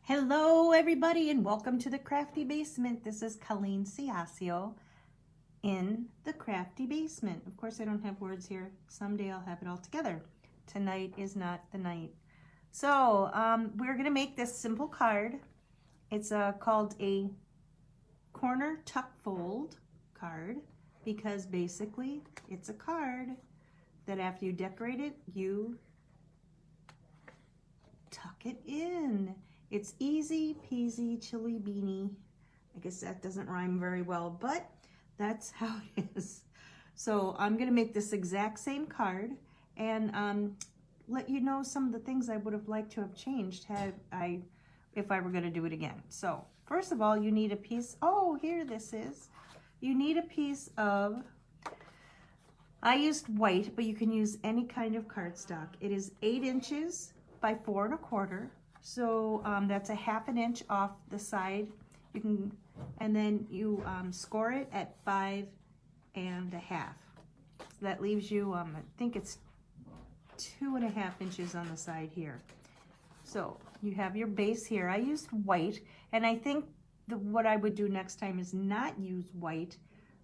Hello everybody and welcome to the Crafty Basement. This is Colleen Ciascio in the Crafty Basement. Of course I don't have words here. Someday I'll have it all together. Tonight is not the night. So we're going to make this simple card. It's called a corner tuck fold card because basically it's a card that after you decorate it, you tuck it in. It's easy peasy chili beanie. I guess that doesn't rhyme very well, but that's how it is. So I'm going to make this exact same card and let you know some of the things I would have liked to have changed if I were going to do it again. So first of all, you need a piece. Oh, here this is. You need a piece of, I used white, but you can use any kind of cardstock. It is 8 inches by 4 1/4. So that's a 1/2 inch off the side. You can, and then you score it at 5 1/2. So that leaves you, I think it's 2 1/2 inches on the side here. So you have your base here. I used white, and I think what I would do next time is not use white,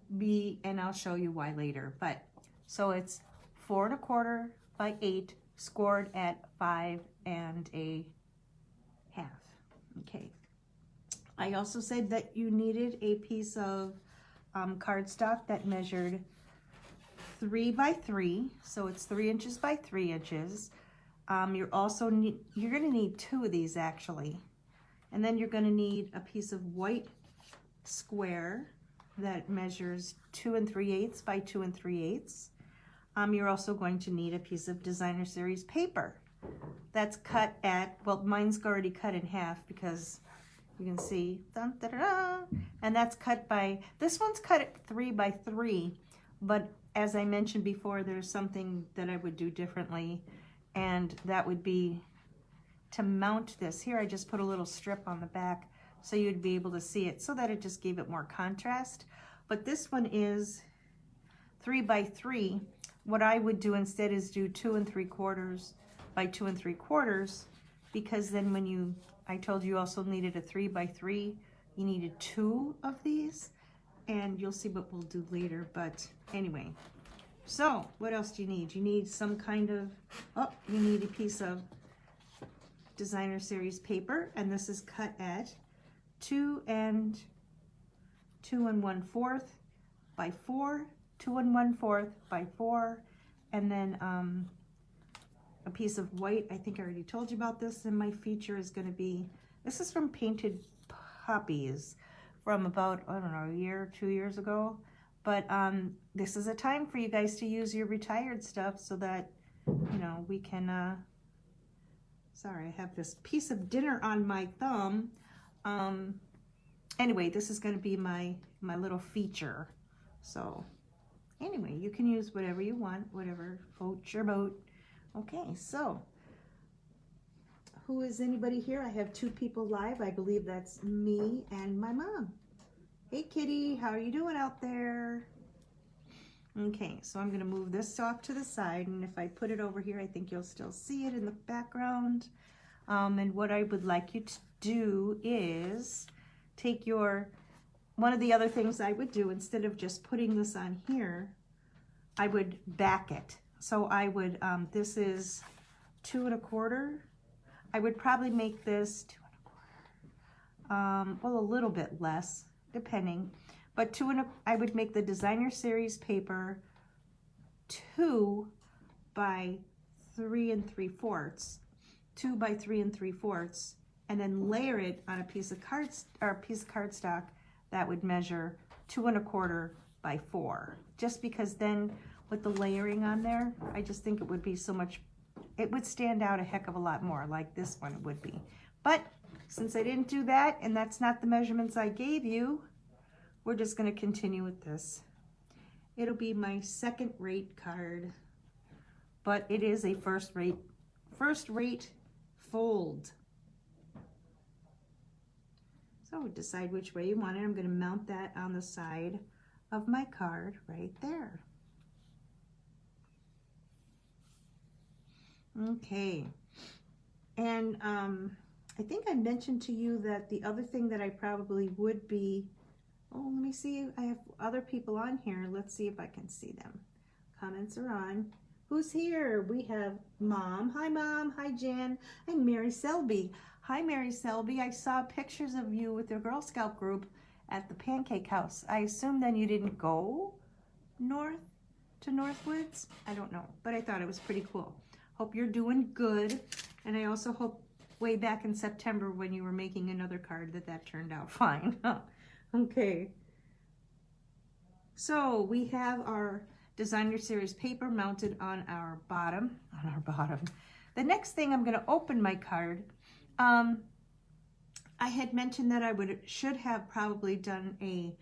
and I'll show you why later. But so it's 4 1/4 by 8, scored at 5 1/2. Okay. I also said that you needed a piece of cardstock that measured 3 by 3, so it's 3 inches by 3 inches. You're going to need 2 of these actually, and then you're going to need a piece of white square that measures 2 3/8 by 2 3/8. You're also going to need a piece of Designer Series paper that's cut at, well, mine's already cut in half because you can see, dun, da, da, da, and that's cut by, this one's cut at 3 by 3, but as I mentioned before, there's something that I would do differently, and that would be to mount this. Here I just put a little strip on the back so you'd be able to see it, so that it just gave it more contrast. But this one is 3 by 3. What I would do instead is do 2 3/4 by 2 3/4, because then when I told you also needed a 3 by 3, you needed 2 of these, and you'll see what we'll do later. But anyway, so what else do you need? You need some kind of, you need a piece of Designer Series paper, and this is cut at 2 1/4 by 4, 2 1/4 by 4, and then a piece of white. I think I already told you about this, and my feature is going to be, this is from Painted Puppies from about, I don't know, a year or 2 years ago. But this is a time for you guys to use your retired stuff so that, you know, we can, sorry, I have this piece of dinner on my thumb. Anyway, this is going to be my little feature. So anyway, you can use whatever you want, whatever floats your boat. Okay, so who is anybody here? I have 2 people live. I believe that's me and my mom. Hey Kitty, how are you doing out there? Okay, so I'm going to move this off to the side, and if I put it over here, I think you'll still see it in the background. And what I would like you to do is take one of the other things I would do, instead of just putting this on here, I would back it. So I would, this is 2 1/4. I would probably make this 2 1/4. Well, a little bit less, depending. But I would make the Designer Series paper 2 by 3 3/4, 2 by 3 3/4, and then layer it on a piece of cardstock that would measure 2 1/4 by 4. Just because then, with the layering on there, I just think it would be so much, it would stand out a heck of a lot more, like this one would be. But since I didn't do that, and that's not the measurements I gave you, we're just going to continue with this. It'll be my second-rate card, but it is a first-rate fold. So decide which way you want it. I'm going to mount that on the side of my card right there. Okay, and I think I mentioned to you that the other thing that I probably would be, oh, let me see, I have other people on here. Let's see if I can see them. Comments are on. Who's here? We have Mom. Hi, Mom. Hi, Jan. And Mary Selby. Hi, Mary Selby. I saw pictures of you with your Girl Scout group at the Pancake House. I assume then you didn't go north to Northwoods? I don't know, but I thought it was pretty cool. Hope you're doing good. And I also hope way back in September when you were making another card that turned out fine. Okay. So we have our Designer Series paper mounted on our bottom. The next thing, I'm going to open my card. I had mentioned that I should have probably done a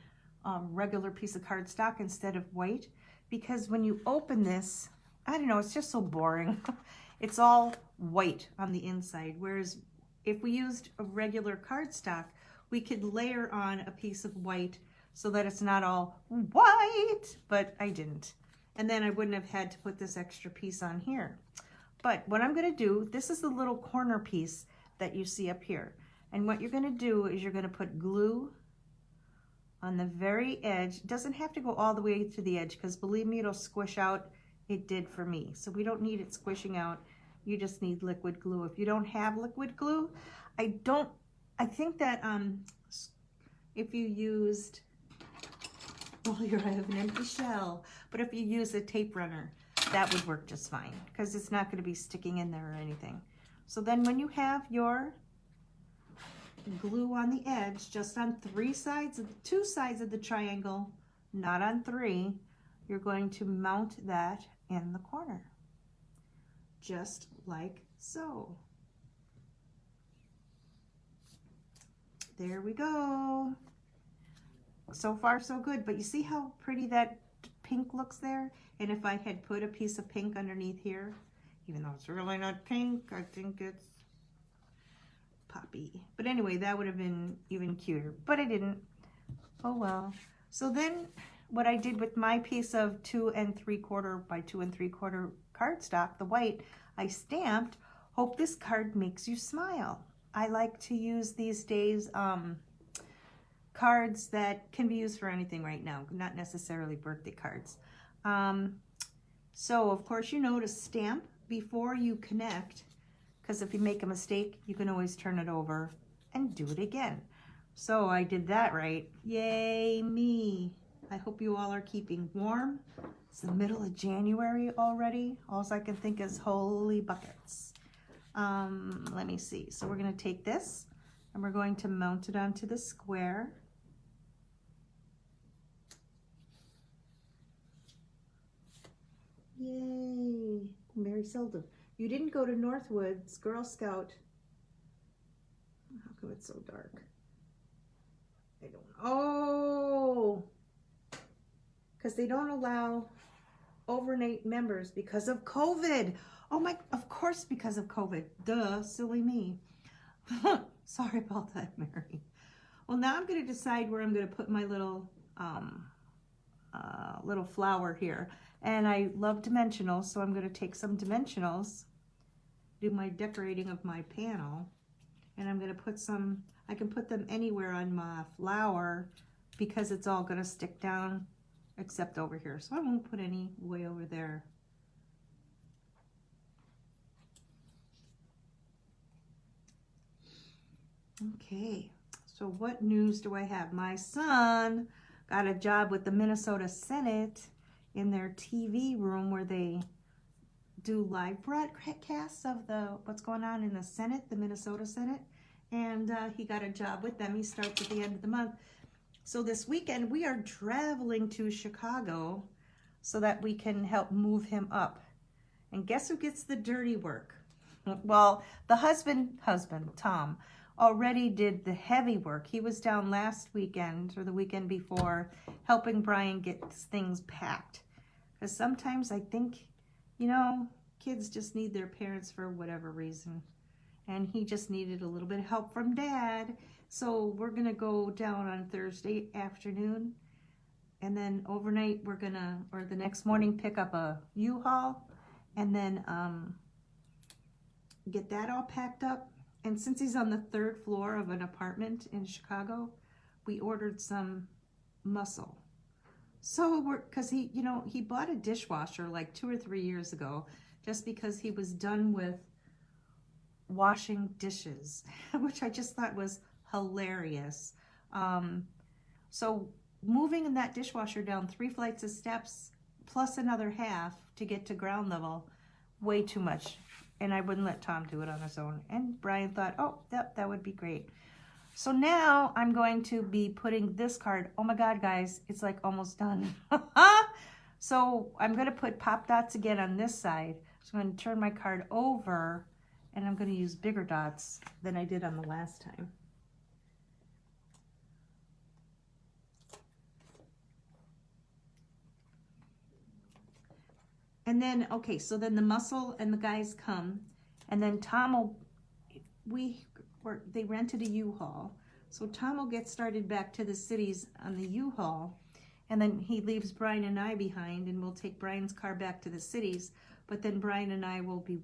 regular piece of cardstock instead of white, because when you open this, I don't know, it's just so boring. It's all white on the inside, whereas if we used a regular cardstock, we could layer on a piece of white so that it's not all white, but I didn't. And then I wouldn't have had to put this extra piece on here. But what I'm going to do, this is the little corner piece that you see up here. And what you're going to do is you're going to put glue on the very edge. It doesn't have to go all the way to the edge, because believe me, it'll squish out. It did for me. So we don't need it squishing out. You just need liquid glue. If you don't have liquid glue, I think that if you used, well, you have an empty shell, but if you use a tape runner, that would work just fine, because it's not going to be sticking in there or anything. So then when you have your glue on the edge, just on two sides of the triangle, not on three, you're going to mount that in the corner, just like so. There we go. So far so good, but you see how pretty that pink looks there? And if I had put a piece of pink underneath here, even though it's really not pink, I think it's poppy. But anyway, that would have been even cuter, but I didn't. Oh well. So then what I did with my piece of 2 3/4 by 2 3/4 cardstock, the white, I stamped, "Hope this card makes you smile." I like to use these days cards that can be used for anything right now, not necessarily birthday cards. So of course, you know to stamp before you connect, because if you make a mistake, you can always turn it over and do it again. So I did that right. Yay me. I hope you all are keeping warm. It's the middle of January already. All I can think is holy buckets. Let me see. So we're going to take this and we're going to mount it onto the square. Yay. Mary Selden. You didn't go to Northwoods Girl Scout. How come it's so dark? I don't know. Oh, because they don't allow overnight members because of COVID. Oh my, of course because of COVID. Duh, silly me. Sorry about that, Mary. Well, now I'm going to decide where I'm going to put my little little flower here. And I love dimensionals, so I'm going to take some dimensionals, do my decorating of my panel, and I'm going to put some, I can put them anywhere on my flower because it's all going to stick down except over here. So I won't put any way over there. Okay, so what news do I have? My son got a job with the Minnesota Senate in their TV room where they do live broadcasts of what's going on in the Senate, the Minnesota Senate, and he got a job with them. He starts at the end of the month. So this weekend we are traveling to Chicago so that we can help move him up. And guess who gets the dirty work? Well, the husband, Tom, already did the heavy work. He was down last weekend or the weekend before helping Brian get things packed. Because sometimes I think, you know, kids just need their parents for whatever reason. And he just needed a little bit of help from Dad. So we're going to go down on Thursday afternoon. And then overnight we're going to, or the next morning, pick up a U-Haul. And then get that all packed up. And since he's on the 3rd floor of an apartment in Chicago, we ordered some mussel. So because he, you know, he bought a dishwasher like 2 or 3 years ago, just because he was done with washing dishes, which I just thought was hilarious. So moving in that dishwasher down 3 flights of steps plus another half to get to ground level, way too much. And I wouldn't let Tom do it on his own. And Brian thought, oh, that would be great. So now I'm going to be putting this card. Oh my God, guys, it's like almost done. So I'm going to put pop dots again on this side. So I'm going to turn my card over, and I'm going to use bigger dots than I did on the last time. And then, okay, so then the mussel and the guys come, and then Tom will, they rented a U-Haul. So Tom will get started back to the cities on the U-Haul, and then he leaves Brian and I behind, and we'll take Brian's car back to the cities, but then Brian and I will be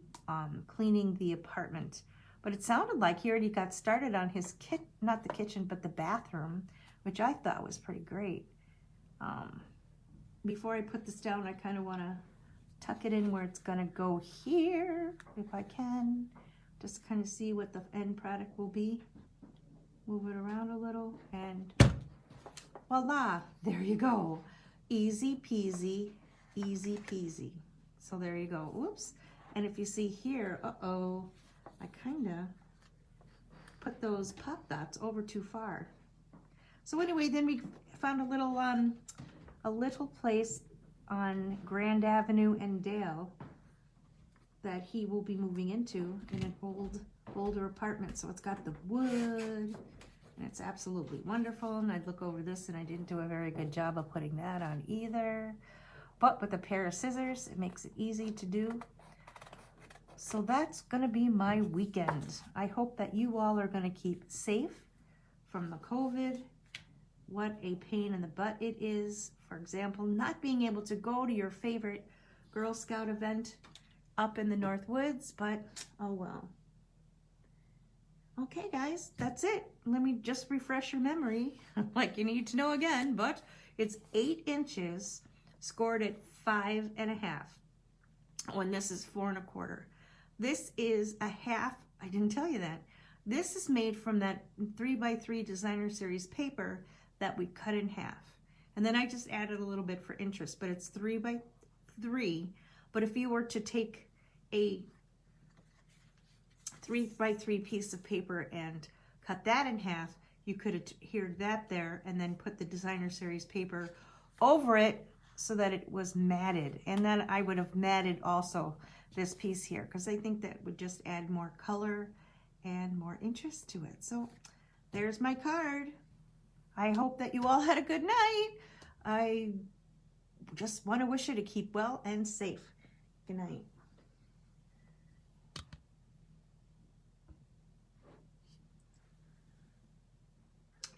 cleaning the apartment. But it sounded like he already got started on his not the kitchen, but the bathroom, which I thought was pretty great. Before I put this down, I kind of want to tuck it in where it's going to go here, if I can. Just kind of see what the end product will be. Move it around a little, and voila, there you go. Easy peasy, easy peasy. So there you go. Oops. And if you see here, uh-oh, I kind of put those pop dots over too far. So anyway, then we found a little place on Grand Avenue and Dale that he will be moving into in an older apartment. So it's got the wood, and it's absolutely wonderful. And I'd look over this, and I didn't do a very good job of putting that on either. But with a pair of scissors, it makes it easy to do. So that's gonna be my weekend. I hope that you all are gonna keep safe from the COVID. What a pain in the butt it is. For example, not being able to go to your favorite Girl Scout event up in the North Woods, but oh well. Okay, guys, that's it. Let me just refresh your memory, like you need to know again, but it's 8 inches scored at 5.5. When this is 4 1/4. This is a half, I didn't tell you that. This is made from that 3x3 Designer Series paper that we cut in half. And then I just added a little bit for interest, but it's 3x3. But if you were to take a 3x3 piece of paper and cut that in half, you could adhere that there and then put the Designer Series paper over it so that it was matted. And then I would have matted also this piece here, because I think that would just add more color and more interest to it. So there's my card. I hope that you all had a good night. I just want to wish you to keep well and safe. Good night.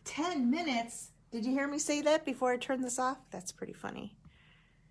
"10 minutes. Did you hear me say that before I turned this off? That's pretty funny.